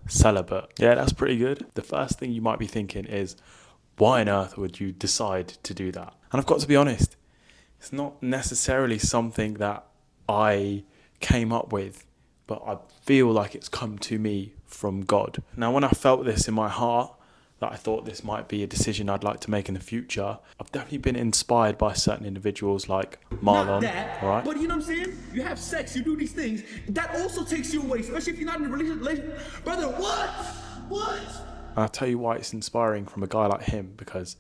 celibate. Yeah, that's pretty good. The first thing you might be thinking is, why on earth would you decide to do that? And I've got to be honest, it's not necessarily something that I came up with, but I feel like it's come to me from God. Now, when I felt this in my heart, that I thought this might be a decision I'd like to make in the future, I've definitely been inspired by certain individuals like Marlon. Not that, all right? but you know what I'm saying? You have sex, you do these things. That also takes you away, especially if you're not in a relationship. Brother, what? What? And I'll tell you why it's inspiring from a guy like him, because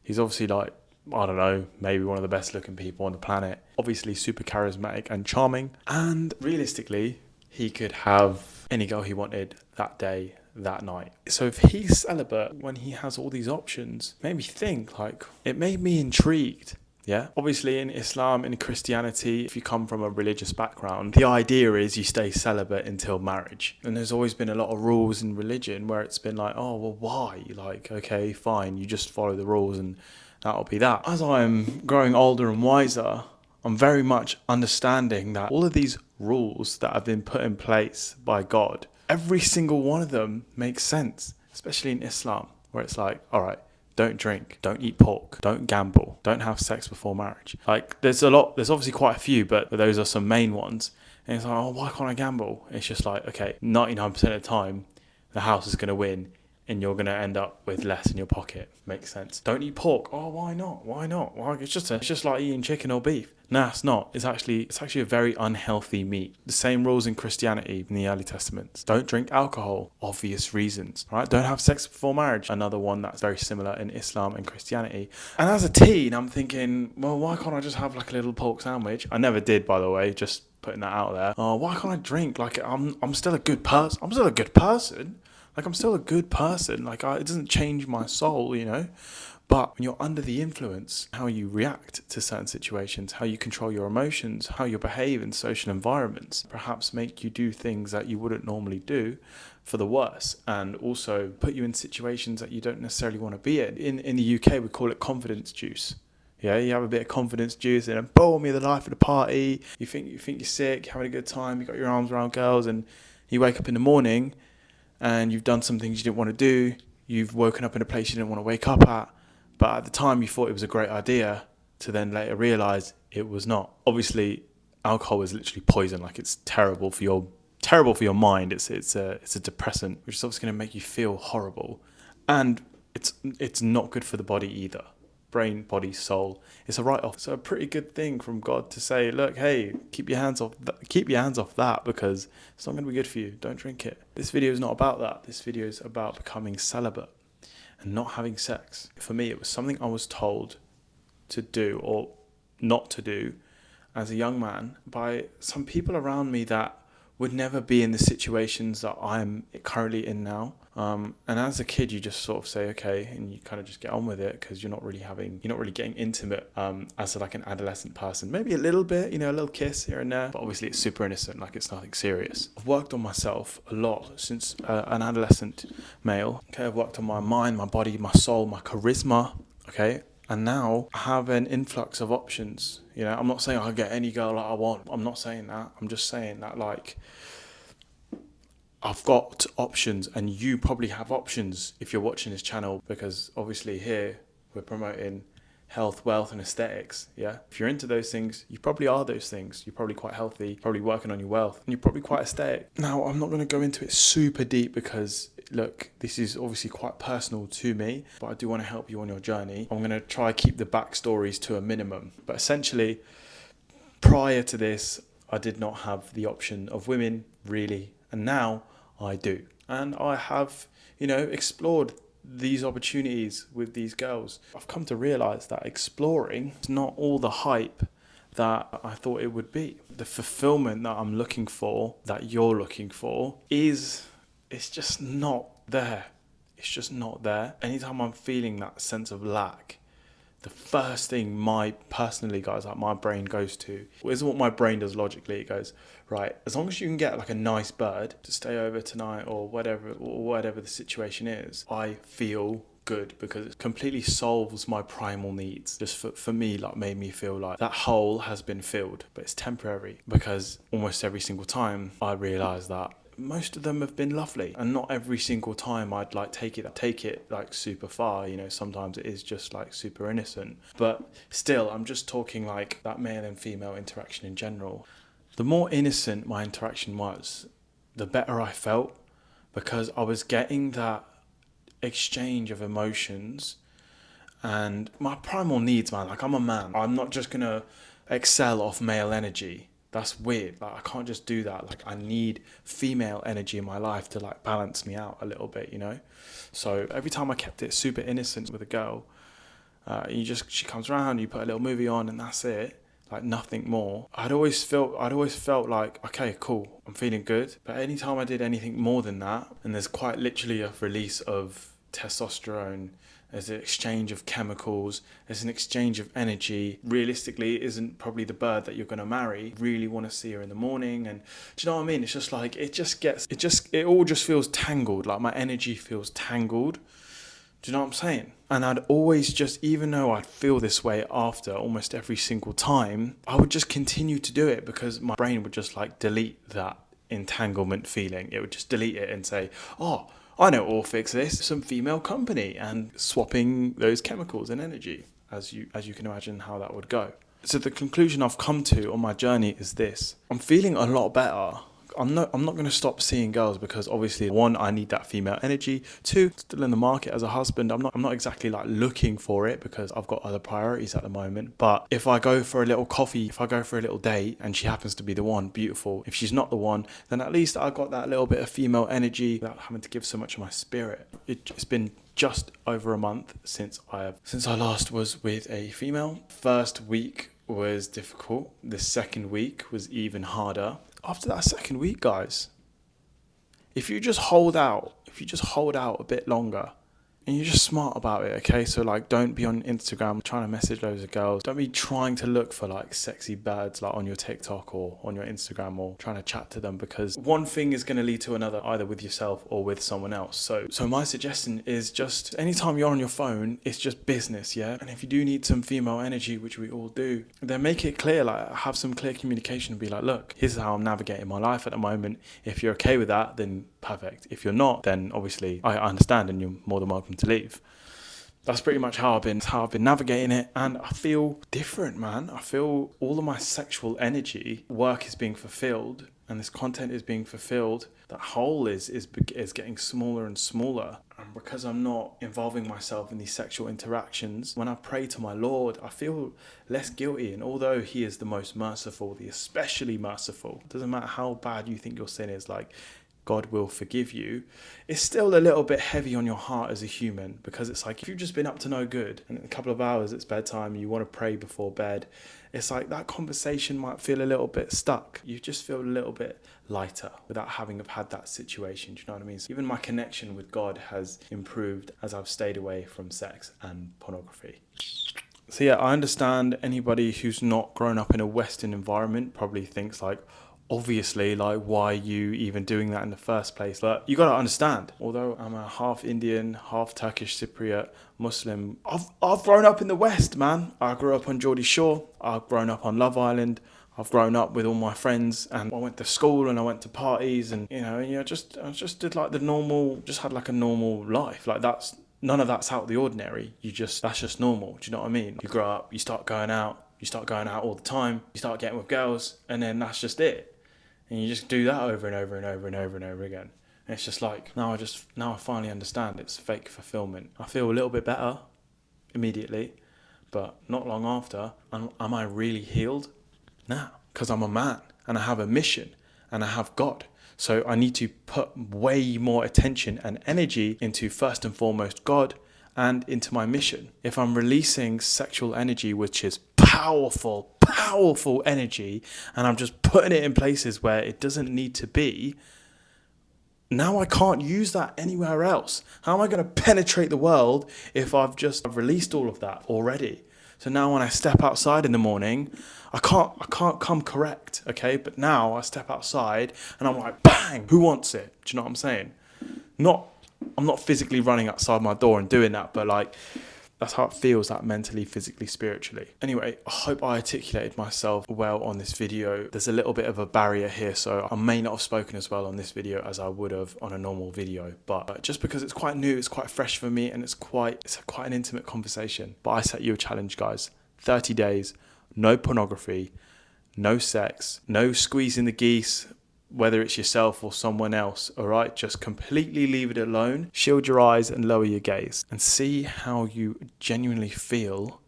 he's obviously like, I don't know, maybe one of the best looking people on the planet. Obviously super charismatic and charming. And realistically, he could have any girl he wanted that day, that night. So if he's celibate when he has all these options, made me think, like, it made me intrigued. Yeah. Obviously in Islam, in Christianity, if you come from a religious background, the idea is you stay celibate until marriage. And there's always been a lot of rules in religion where it's been like, oh, well, why? Like, okay, fine, you just follow the rules and that'll be that. As I'm growing older and wiser, I'm very much understanding that all of these rules that have been put in place by God, every single one of them makes sense, especially in Islam, where it's like, all right, don't drink, don't eat pork, don't gamble, don't have sex before marriage. Like, there's obviously quite a few, but those are some main ones. And it's like, oh, why can't I gamble? It's just like, okay, 99% of the time, the house is going to win and you're going to end up with less in your pocket. Makes sense. Don't eat pork. Oh, why not? Why not? Why? It's just like eating chicken or beef. Nah, it's not. It's actually a very unhealthy meat. The same rules in Christianity in the early testaments. Don't drink alcohol. Obvious reasons, right? Don't have sex before marriage. Another one that's very similar in Islam and Christianity. And as a teen, I'm thinking, well, why can't I just have like a little pork sandwich? I never did, by the way, just putting that out there. Oh, why can't I drink? Like, I'm still a good person. I'm still a good person. Like, I'm still a good person. Like, it doesn't change my soul, you know? But when you're under the influence, how you react to certain situations, how you control your emotions, how you behave in social environments, perhaps make you do things that you wouldn't normally do for the worse, and also put you in situations that you don't necessarily want to be in. In the UK, we call it confidence juice. Yeah, you have a bit of confidence juice and then boom, you're the life of the party. You think you're sick, you're having a good time, you got your arms around girls, and you wake up in the morning and you've done some things you didn't want to do. You've woken up in a place you didn't want to wake up at. But at the time you thought it was a great idea, to then later realise it was not. Obviously, alcohol is literally poison. Like, it's terrible for your mind. It's a depressant, which is obviously going to make you feel horrible. And it's not good for the body either. Brain, body, soul. It's a write-off. So a pretty good thing from God to say, look, hey, keep your hands off that, because it's not going to be good for you. Don't drink it. This video is not about that. This video is about becoming celibate and not having sex. For me, it was something I was told to do or not to do as a young man by some people around me that would never be in the situations that I'm currently in now. And as a kid, you just sort of say, okay, and you kind of just get on with it, because you're not really getting intimate as like an adolescent person. Maybe a little bit, a little kiss here and there, but obviously it's super innocent, like it's nothing serious. I've worked on myself a lot since an adolescent male. Okay, I've worked on my mind, my body, my soul, my charisma. Okay. And now I have an influx of options. I'm not saying I'll get any girl that I want. I'm not saying that. I'm just saying that, like, I've got options, and you probably have options if you're watching this channel, because obviously here we're promoting health, wealth, and aesthetics. Yeah. If you're into those things, you probably are those things. You're probably quite healthy, probably working on your wealth, and you're probably quite aesthetic. Now, I'm not going to go into it super deep because, look, this is obviously quite personal to me, but I do want to help you on your journey. I'm going to try to keep the backstories to a minimum. But essentially, prior to this, I did not have the option of women, really, and now I do. And I have, explored these opportunities with these girls. I've come to realise that exploring is not all the hype that I thought it would be. The fulfillment that I'm looking for, that you're looking for, it's just not there. It's just not there. Anytime I'm feeling that sense of lack, the first thing my brain goes to, is what my brain does logically. It goes, right, as long as you can get like a nice bird to stay over tonight or whatever the situation is, I feel good, because it completely solves my primal needs. Just for me, like, made me feel like that hole has been filled, but it's temporary, because almost every single time I realise that most of them have been lovely, and not every single time I'd like take it like super far. You know, sometimes it is just like super innocent, but still, I'm just talking like that male and female interaction in general. The more innocent my interaction was, the better I felt, because I was getting that exchange of emotions and my primal needs, man. Like, I'm a man. I'm not just gonna excel off male energy. That's weird. Like, I can't just do that. Like, I need female energy in my life to like balance me out a little bit, you know? So every time I kept it super innocent with a girl, she comes around, you put a little movie on, and that's it. Like, nothing more. I'd always felt like, okay, cool, I'm feeling good. But anytime I did anything more than that, and there's quite literally a release of testosterone, there's an exchange of chemicals, there's an exchange of energy. Realistically, it isn't probably the bird that you're going to marry. Really want to see her in the morning, and do you know what I mean? It's just like, it all just feels tangled. Like, my energy feels tangled. Do you know what I'm saying? And I'd always just, even though I'd feel this way after almost every single time, I would just continue to do it because my brain would just like delete that entanglement feeling. It would just delete it and say, oh, I know what will fix this, some female company, and swapping those chemicals and energy, as you can imagine how that would go. So the conclusion I've come to on my journey is this. I'm feeling a lot better. I'm not going to stop seeing girls because obviously, one, I need that female energy. Two, still in the market as a husband. I'm not exactly like looking for it because I've got other priorities at the moment. But if I go for a little coffee, if I go for a little date and she happens to be the one, beautiful. If she's not the one, then at least I got that little bit of female energy without having to give so much of my spirit. It's been just over a month since I last was with a female. First week was difficult. The second week was even harder. After that second week, guys, if you just hold out a bit longer, and you're just smart about it, okay? So like, don't be on Instagram trying to message loads of girls. Don't be trying to look for like sexy birds like on your TikTok or on your Instagram, or trying to chat to them, because one thing is going to lead to another, either with yourself or with someone else. So my suggestion is, just anytime you're on your phone, it's just business, yeah? And if you do need some female energy, which we all do, then make it clear, like have some clear communication and be like, look, here's how I'm navigating my life at the moment. If you're okay with that, then perfect. If you're not, then obviously I understand and you're more than welcome to leave. That's pretty much how I've been navigating it, and I feel different, man. I feel all of my sexual energy, work is being fulfilled, and this content is being fulfilled. That hole is getting smaller and smaller, and because I'm not involving myself in these sexual interactions, when I pray to my Lord, I feel less guilty. And although He is the most merciful, the especially merciful, it doesn't matter how bad you think your sin is, like, God will forgive you, it's still a little bit heavy on your heart as a human, because it's like, if you've just been up to no good and in a couple of hours it's bedtime, you want to pray before bed, it's like that conversation might feel a little bit stuck. You just feel a little bit lighter without having had that situation. Do you know what I mean? So even my connection with God has improved as I've stayed away from sex and pornography. So yeah, I understand anybody who's not grown up in a Western environment probably thinks like, obviously, like, why are you even doing that in the first place? But you got to understand, although I'm a half Indian, half Turkish Cypriot Muslim, I've grown up in the West, man. I grew up on Geordie Shore. I've grown up on Love Island. I've grown up with all my friends, and I went to school and I went to parties, and I just did like the normal, just had like a normal life. Like, none of that's out of the ordinary. That's just normal. Do you know what I mean? You grow up, you start going out all the time, you start getting with girls, and then that's just it. And you just do that over and over and over and over and over again. And it's just like, now I finally understand it's fake fulfillment. I feel a little bit better immediately, but not long after, am I really healed? Nah, because I'm a man and I have a mission and I have God. So I need to put way more attention and energy into, first and foremost, God, and into my mission. If I'm releasing sexual energy, which is powerful energy, and I'm just putting it in places where it doesn't need to be, now I can't use that anywhere else. How am I going to penetrate the world if I've released all of that already? So now when I step outside in the morning, I can't come correct, okay? But now I step outside and I'm like, bang, who wants it? Do you know what I'm saying? I'm not physically running outside my door and doing that, but like, That's how it feels, like mentally, physically, spiritually. Anyway, I hope I articulated myself well on this video. There's a little bit of a barrier here, so I may not have spoken as well on this video as I would have on a normal video. But just because it's quite new, it's quite fresh for me, and it's quite an intimate conversation. But I set you a challenge, guys. 30 days, no pornography, no sex, no squeezing the geese, whether it's yourself or someone else, all right? Just completely leave it alone. Shield your eyes and lower your gaze and see how you genuinely feel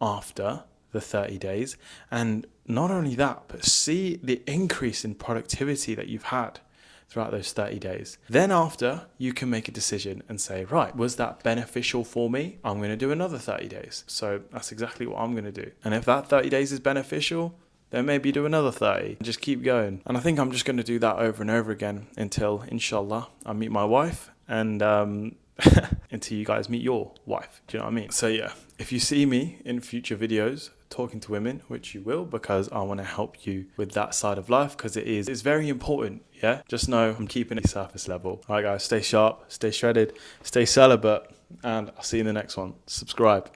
after the 30 days. And not only that, but see the increase in productivity that you've had throughout those 30 days. Then after, you can make a decision and say, right, was that beneficial for me? I'm going to do another 30 days. So that's exactly what I'm going to do. And if that 30 days is beneficial, then maybe do another 30. Just keep going. And I think I'm just going to do that over and over again until, inshallah, I meet my wife and until you guys meet your wife. Do you know what I mean? So yeah, if you see me in future videos talking to women, which you will, because I want to help you with that side of life, because it's very important. Yeah, just know I'm keeping it surface level. All right, guys, stay sharp, stay shredded, stay celibate, and I'll see you in the next one. Subscribe.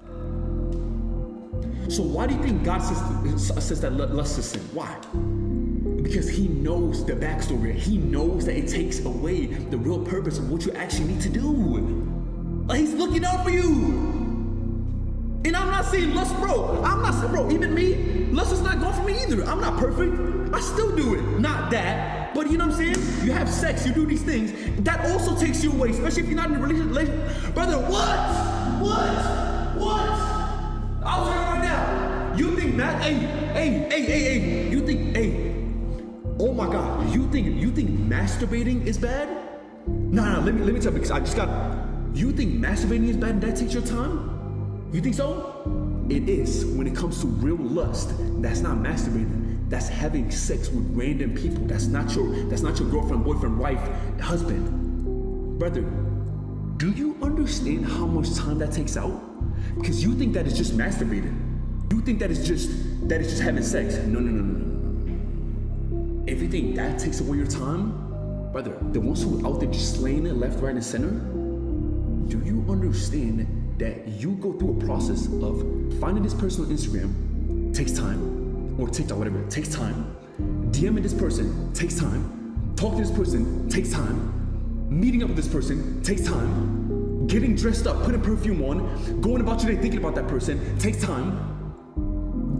So why do you think God says that lust is sin? Why? Because he knows the backstory. He knows that it takes away the real purpose of what you actually need to do. Like, he's looking out for you. And I'm not saying lust, bro. I'm not saying, bro, even me, lust is not going for me either. I'm not perfect. I still do it. Not that. But you know what I'm saying? You have sex, you do these things. That also takes you away, especially if you're not in a relationship. Brother, what? I'll tell you right now. You think that? Hey. You think? Oh my God. You think masturbating is bad? Nah. Let me tell you, because I just got. You think masturbating is bad and that takes your time? You think so? It is. When it comes to real lust, that's not masturbating. That's having sex with random people. That's not your girlfriend, boyfriend, wife, husband. Brother, do you understand how much time that takes out? Because you think that is just masturbating. You think that is just having sex. No. If you think that takes away your time, brother, the ones who are out there just slaying it left, right, and center, do you understand that you go through a process of finding this person on Instagram takes time, or TikTok, whatever, it takes time. DMing this person takes time. Talking to this person takes time. Meeting up with this person takes time. Getting dressed up, putting perfume on, going about your day thinking about that person takes time.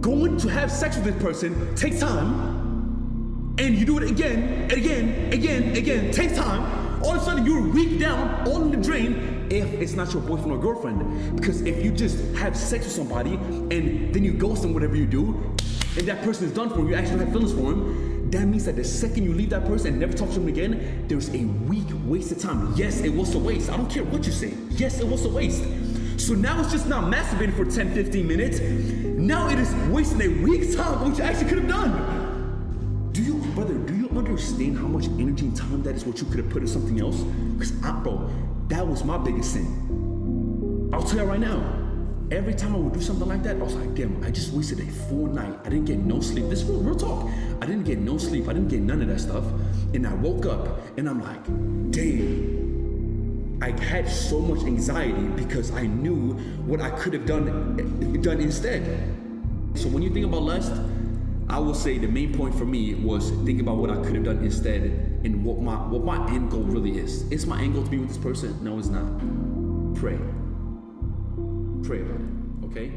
Going to have sex with this person takes time. And you do it again, takes time. All of a sudden you're a week down, all in the drain, if it's not your boyfriend or girlfriend. Because if you just have sex with somebody and then you ghost them, whatever you do, and that person is done for you, you actually have feelings for him, that means that the second you leave that person and never talk to them again, there's a week wasted time. Yes, it was a waste. I don't care what you say. Yes, it was a waste. So now it's just not masturbating for 10, 15 minutes. Now it is wasting a week's time, which you actually could have done. Do you understand how much energy and time that is what you could have put in something else? Because, bro, that was my biggest sin. I'll tell you right now. Every time I would do something like that, I was like, damn, I just wasted a full night. I didn't get no sleep. This is real talk. I didn't get no sleep. I didn't get none of that stuff. And I woke up and I'm like, damn. I had so much anxiety because I knew what I could have done instead. So when you think about lust, I will say the main point for me was think about what I could have done instead and what my end goal really is. Is my end goal to be with this person? No, it's not. Pray about it, okay?